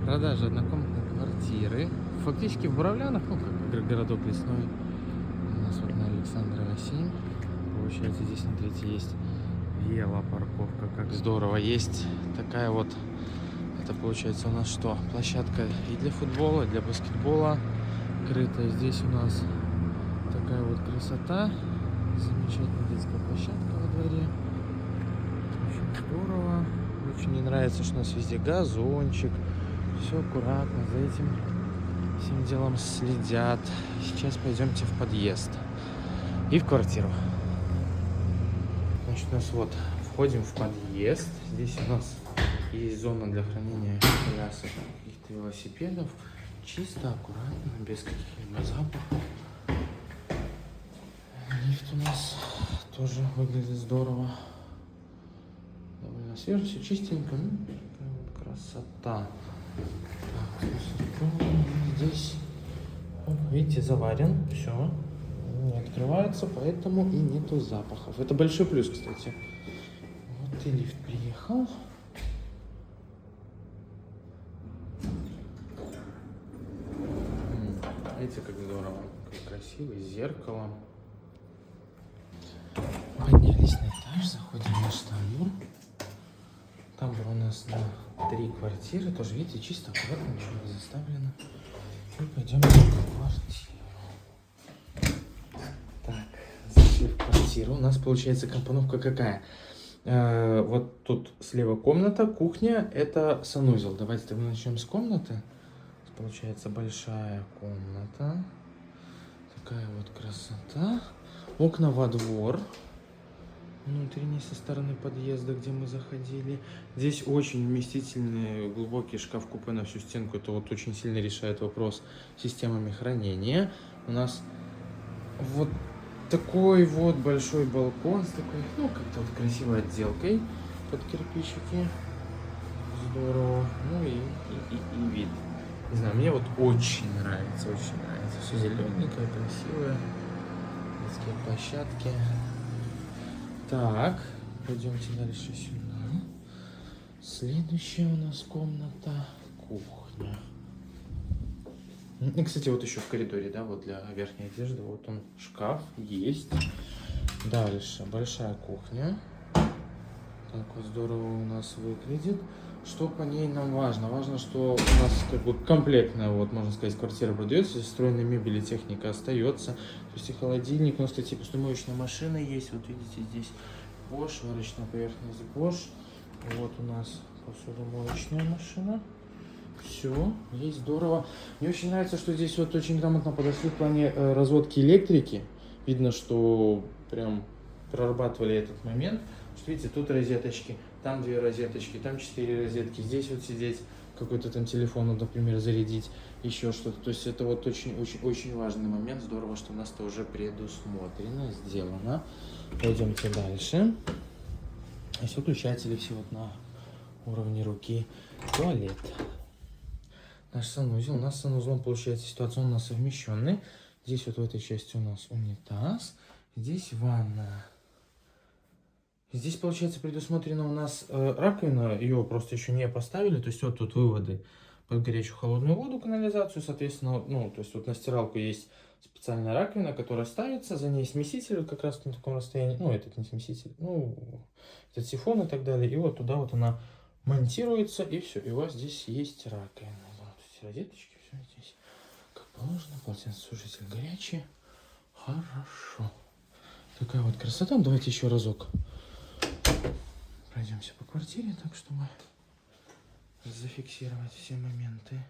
Продажа однокомнатной квартиры. Фактически в Боровлянах, ну как городок лесной. У нас вот на Александрова 7. Получается, здесь, смотрите, есть велопарковка. Как здорово. Есть такая вот, это получается у нас что? Площадка и для футбола, и для баскетбола. Крытая. Здесь у нас такая вот красота. Замечательная детская площадка во дворе. Очень здорово. Очень мне нравится, что у нас везде газончик. Все аккуратно, за этим всем делом следят. Сейчас пойдемте в подъезд и в квартиру. Значит, у нас вот входим в подъезд. Здесь у нас есть зона для хранения колясок, каких-то велосипедов. Чисто, аккуратно, без каких-либо запахов. Лифт у нас тоже выглядит здорово. Довольно свежо, все чистенько. Ну, такая вот красота. Так, здесь, видите, заварен, все, не открывается, поэтому и нету запахов. Это большой плюс, кстати. Вот и лифт приехал. Видите, как здорово, как красиво, с зеркалом. Поднялись на этаж, заходим в наш тамбур. Тамбур у нас на 3 квартиры, тоже, видите, чисто, аккуратно, ничего не заставлено. И пойдем в квартиру. Так, зашли в квартиру. У нас получается компоновка какая? Вот тут слева комната, кухня, это санузел. Давайте тогда начнем с комнаты. Получается большая комната. Такая вот красота. Окна во двор. Внутренний со стороны подъезда, где мы заходили. Здесь очень вместительный глубокий шкаф-купе на всю стенку. Это вот очень сильно решает вопрос с системами хранения. У нас вот такой вот большой балкон с такой, ну, как-то вот красивой отделкой под кирпичики. Здорово. Ну и вид. Не знаю, мне вот очень нравится, очень нравится. Все зелененькое, красивое. Детские площадки. Так, пойдемте дальше сюда. Следующая у нас комната кухня. И, кстати, вот еще в коридоре, да, вот для верхней одежды, вот он, шкаф есть. Дальше большая кухня. Так вот здорово у нас выглядит. Что по ней нам важно? Важно, что у нас как бы комплектная, вот можно сказать, квартира продается, встроенная мебель и техника остается. То есть и холодильник, у нас, кстати, посудомоечная машина есть. Вот видите, здесь Bosch, сварочная поверхность Bosch. Вот у нас посудомоечная машина. Все, есть здорово. Мне очень нравится, что здесь вот очень грамотно подошли в плане разводки электрики. Видно, что прям прорабатывали этот момент. Что, видите, тут розеточки, там 2 розеточки, там 4 розетки. Здесь вот сидеть, какой-то там телефон, например, зарядить, еще что-то. То есть это вот очень-очень важный момент. Здорово, что у нас это уже предусмотрено, сделано. Пойдемте дальше. Здесь выключатели все вот на уровне руки. Туалет. Наш санузел. У нас с санузлом получается ситуационно совмещенный. Здесь вот в этой части у нас унитаз. Здесь ванна. Здесь, получается, предусмотрена у нас раковина, ее просто еще не поставили, то есть вот тут выводы под горячую холодную воду, канализацию, соответственно, ну, то есть вот на стиралку есть специальная раковина, которая ставится, за ней смеситель как раз на таком расстоянии, ну, этот не смеситель, ну, этот сифон и так далее, и вот туда вот она монтируется, и все, и у вас здесь есть раковина, вот эти розеточки, все здесь как положено, полотенцесушитель горячий, хорошо. Такая вот красота, давайте еще разок. Пройдемся по квартире, так чтобы зафиксировать все моменты.